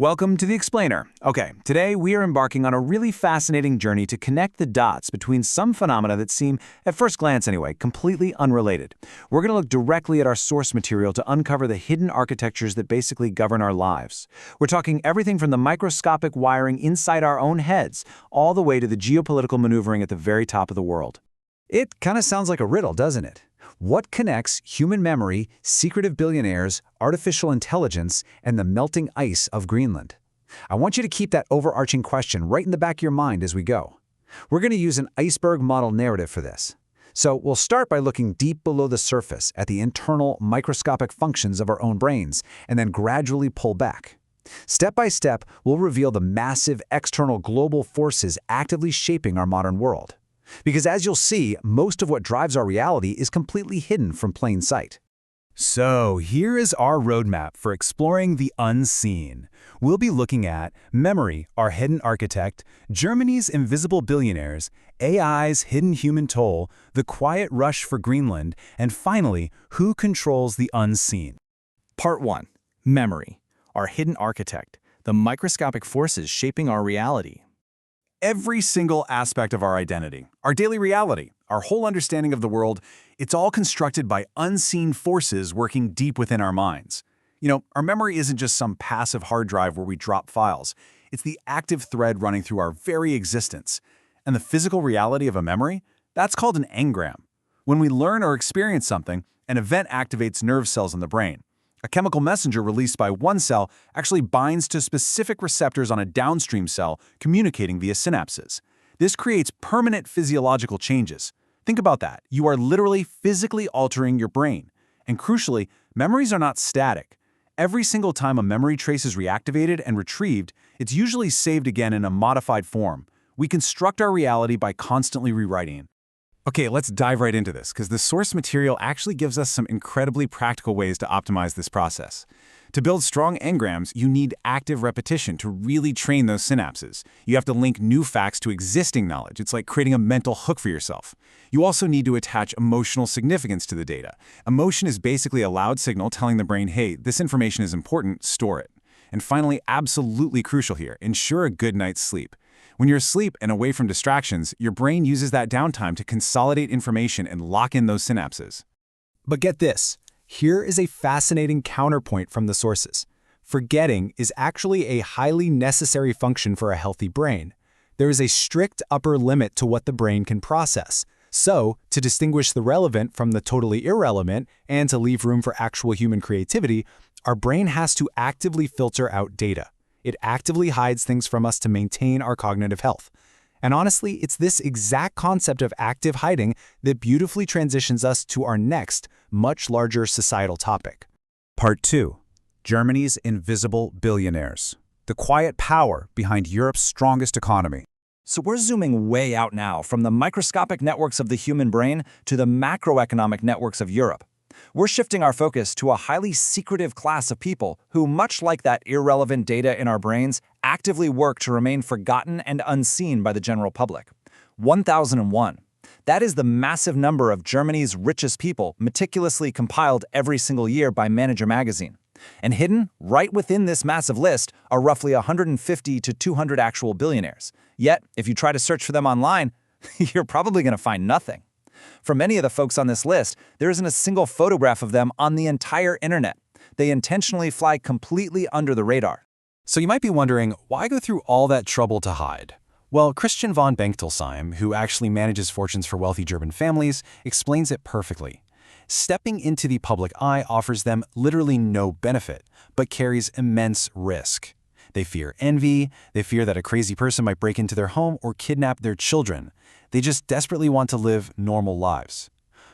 Welcome to The Explainer. Okay, today we are embarking on a really fascinating journey to connect the dots between some phenomena that seem, at first glance anyway, completely unrelated. We're going to look directly at our source material to uncover the hidden architectures that basically govern our lives. We're talking everything from the microscopic wiring inside our own heads, all the way to the geopolitical maneuvering at the very top of the world. It kind of sounds like a riddle, doesn't it? What connects human memory, secretive billionaires, artificial intelligence, and the melting ice of Greenland? I want you to keep that overarching question right in the back of your mind as we go. We're going to use an iceberg model narrative for this. So we'll start by looking deep below the surface at the internal microscopic functions of our own brains, and then gradually pull back. Step by step, we'll reveal the massive external global forces actively shaping our modern world. Because as you'll see, most of what drives our reality is completely hidden from plain sight. So here is our roadmap for exploring the unseen. We'll be looking at memory, our hidden architect, Germany's invisible billionaires, AI's hidden human toll, the quiet rush for Greenland, and finally, who controls the unseen. Part 1. Memory, our hidden architect, the microscopic forces shaping our reality. Every single aspect of our identity, our daily reality, our whole understanding of the world, it's all constructed by unseen forces working deep within our minds. You know, our memory isn't just some passive hard drive where we drop files. It's the active thread running through our very existence. And the physical reality of a memory? That's called an engram. When we learn or experience something, an event activates nerve cells in the brain. A chemical messenger released by one cell actually binds to specific receptors on a downstream cell, communicating via synapses. This creates permanent physiological changes. Think about that. You are literally physically altering your brain. And crucially, memories are not static. Every single time a memory trace is reactivated and retrieved, it's usually saved again in a modified form. We construct our reality by constantly rewriting. Okay, let's dive right into this, because the source material actually gives us some incredibly practical ways to optimize this process. To build strong engrams, you need active repetition to really train those synapses. You have to link new facts to existing knowledge. It's like creating a mental hook for yourself. You also need to attach emotional significance to the data. Emotion is basically a loud signal telling the brain, hey, this information is important, store it. And finally, absolutely crucial here, ensure a good night's sleep. When you're asleep and away from distractions, your brain uses that downtime to consolidate information and lock in those synapses. But get this, here is a fascinating counterpoint from the sources. Forgetting is actually a highly necessary function for a healthy brain. There is a strict upper limit to what the brain can process. So, to distinguish the relevant from the totally irrelevant and to leave room for actual human creativity, our brain has to actively filter out data. It actively hides things from us to maintain our cognitive health. And honestly, it's this exact concept of active hiding that beautifully transitions us to our next, much larger societal topic. Part 2. Germany's invisible billionaires. The quiet power behind Europe's strongest economy. So we're zooming way out now, from the microscopic networks of the human brain to the macroeconomic networks of Europe. We're shifting our focus to a highly secretive class of people who, much like that irrelevant data in our brains, actively work to remain forgotten and unseen by the general public. 1001. That is the massive number of Germany's richest people meticulously compiled every single year by Manager magazine. And hidden right within this massive list are roughly 150 to 200 actual billionaires. Yet, if you try to search for them online, you're probably going to find nothing. For many of the folks on this list, there isn't a single photograph of them on the entire internet. They intentionally fly completely under the radar. So you might be wondering, why go through all that trouble to hide? Well, Christian von Bechtelsheim, who actually manages fortunes for wealthy German families, explains it perfectly. Stepping into the public eye offers them literally no benefit, but carries immense risk. They fear envy, they fear that a crazy person might break into their home or kidnap their children. They just desperately want to live normal lives.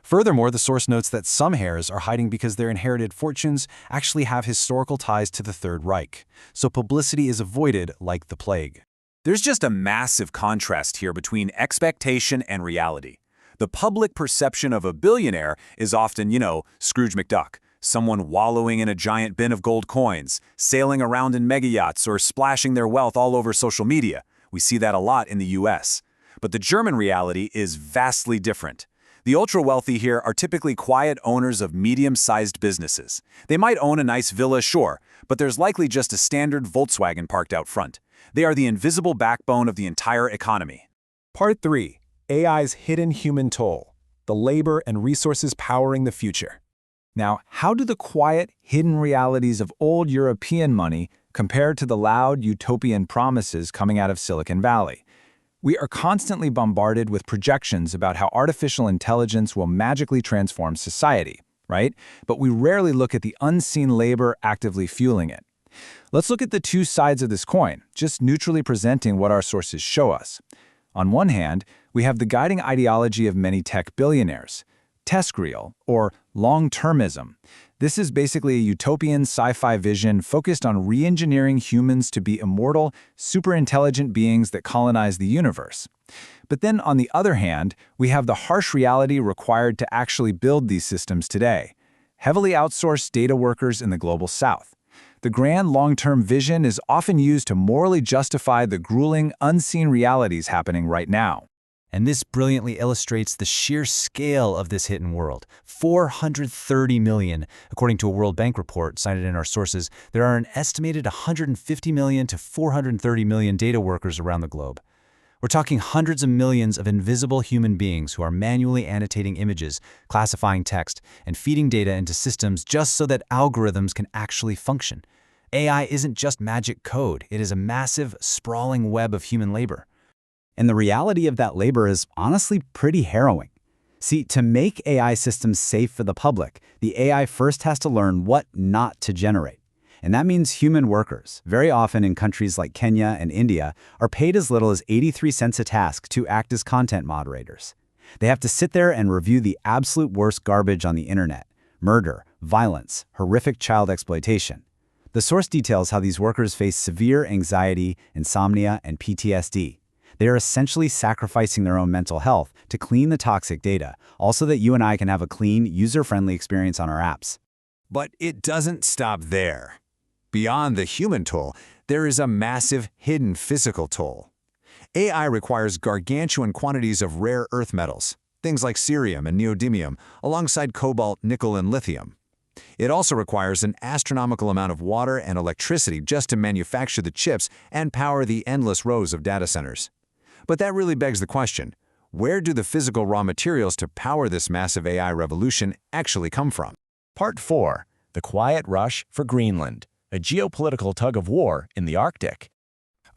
Furthermore, the source notes that some heirs are hiding because their inherited fortunes actually have historical ties to the Third Reich, so publicity is avoided like the plague. There's just a massive contrast here between expectation and reality. The public perception of a billionaire is often, Scrooge McDuck, someone wallowing in a giant bin of gold coins, sailing around in mega yachts, or splashing their wealth all over social media. We see that a lot in the US. But the German reality is vastly different. The ultra-wealthy here are typically quiet owners of medium-sized businesses. They might own a nice villa, sure, but there's likely just a standard Volkswagen parked out front. They are the invisible backbone of the entire economy. Part 3. AI's hidden human toll. The labor and resources powering the future. Now, how do the quiet, hidden realities of old European money compare to the loud, utopian promises coming out of Silicon Valley? We are constantly bombarded with projections about how artificial intelligence will magically transform society, right? But we rarely look at the unseen labor actively fueling it. Let's look at the two sides of this coin, just neutrally presenting what our sources show us. On one hand, we have the guiding ideology of many tech billionaires, TESCREAL, or long-termism. This is basically a utopian sci-fi vision focused on re-engineering humans to be immortal, super-intelligent beings that colonize the universe. But then, on the other hand, we have the harsh reality required to actually build these systems today. Heavily outsourced data workers in the global south. The grand long-term vision is often used to morally justify the grueling, unseen realities happening right now. And this brilliantly illustrates the sheer scale of this hidden world. 430 million. According to a World Bank report cited in our sources, there are an estimated 150 million to 430 million data workers around the globe. We're talking hundreds of millions of invisible human beings who are manually annotating images, classifying text, and feeding data into systems just so that algorithms can actually function. AI isn't just magic code. It is a massive, sprawling web of human labor. And the reality of that labor is honestly pretty harrowing. See, to make AI systems safe for the public, the AI first has to learn what not to generate. And that means human workers, very often in countries like Kenya and India, are paid as little as 83 cents a task to act as content moderators. They have to sit there and review the absolute worst garbage on the internet: murder, violence, horrific child exploitation. The source details how these workers face severe anxiety, insomnia, and PTSD. They are essentially sacrificing their own mental health to clean the toxic data, also that you and I can have a clean, user-friendly experience on our apps. But it doesn't stop there. Beyond the human toll, there is a massive hidden physical toll. AI requires gargantuan quantities of rare earth metals, things like cerium and neodymium, alongside cobalt, nickel, and lithium. It also requires an astronomical amount of water and electricity just to manufacture the chips and power the endless rows of data centers. But that really begs the question, where do the physical raw materials to power this massive AI revolution actually come from? Part 4. The Quiet Rush for Greenland, a geopolitical tug-of-war in the Arctic.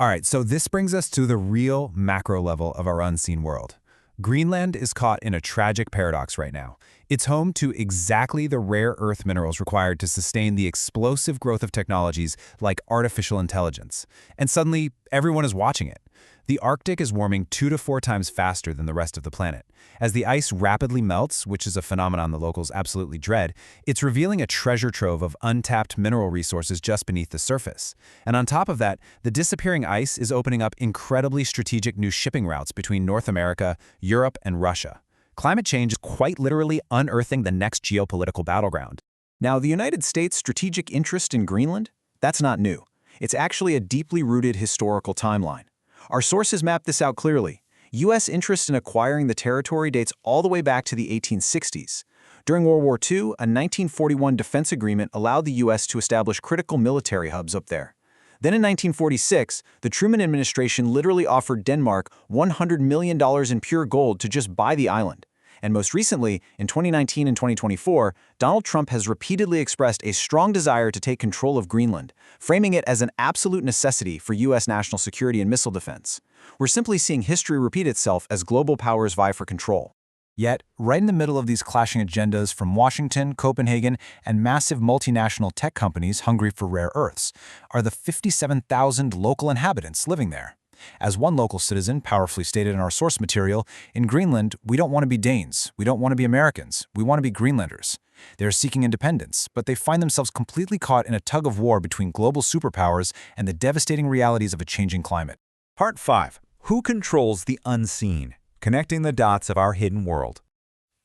All right, so this brings us to the real macro level of our unseen world. Greenland is caught in a tragic paradox right now. It's home to exactly the rare earth minerals required to sustain the explosive growth of technologies like artificial intelligence. And suddenly, everyone is watching it. The Arctic is warming 2 to 4 times faster than the rest of the planet. As the ice rapidly melts, which is a phenomenon the locals absolutely dread, it's revealing a treasure trove of untapped mineral resources just beneath the surface. And on top of that, the disappearing ice is opening up incredibly strategic new shipping routes between North America, Europe, and Russia. Climate change is quite literally unearthing the next geopolitical battleground. Now, the United States' strategic interest in Greenland? That's not new. It's actually a deeply rooted historical timeline. Our sources map this out clearly. U.S. interest in acquiring the territory dates all the way back to the 1860s. During World War II, a 1941 defense agreement allowed the U.S. to establish critical military hubs up there. Then in 1946, the Truman administration literally offered Denmark $100 million in pure gold to just buy the island. And most recently, in 2019 and 2024, Donald Trump has repeatedly expressed a strong desire to take control of Greenland, framing it as an absolute necessity for U.S. national security and missile defense. We're simply seeing history repeat itself as global powers vie for control. Yet, right in the middle of these clashing agendas from Washington, Copenhagen, and massive multinational tech companies hungry for rare earths, are the 57,000 local inhabitants living there. As one local citizen powerfully stated in our source material, in Greenland, we don't want to be Danes, we don't want to be Americans, we want to be Greenlanders. They are seeking independence, but they find themselves completely caught in a tug-of-war between global superpowers and the devastating realities of a changing climate. Part 5. Who controls the unseen? Connecting the dots of our hidden world.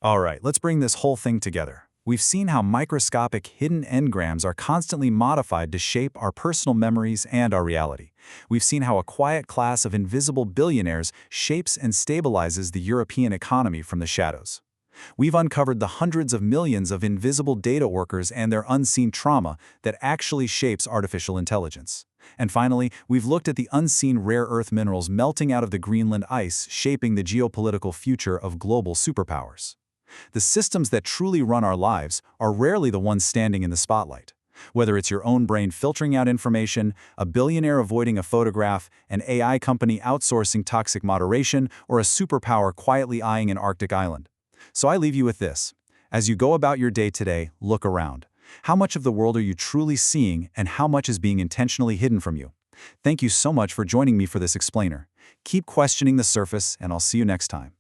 All right, let's bring this whole thing together. We've seen how microscopic hidden engrams are constantly modified to shape our personal memories and our reality. We've seen how a quiet class of invisible billionaires shapes and stabilizes the European economy from the shadows. We've uncovered the hundreds of millions of invisible data workers and their unseen trauma that actually shapes artificial intelligence. And finally, we've looked at the unseen rare earth minerals melting out of the Greenland ice, shaping the geopolitical future of global superpowers. The systems that truly run our lives are rarely the ones standing in the spotlight. Whether it's your own brain filtering out information, a billionaire avoiding a photograph, an AI company outsourcing toxic moderation, or a superpower quietly eyeing an Arctic island. So I leave you with this. As you go about your day today, look around. How much of the world are you truly seeing, and how much is being intentionally hidden from you? Thank you so much for joining me for this explainer. Keep questioning the surface, and I'll see you next time.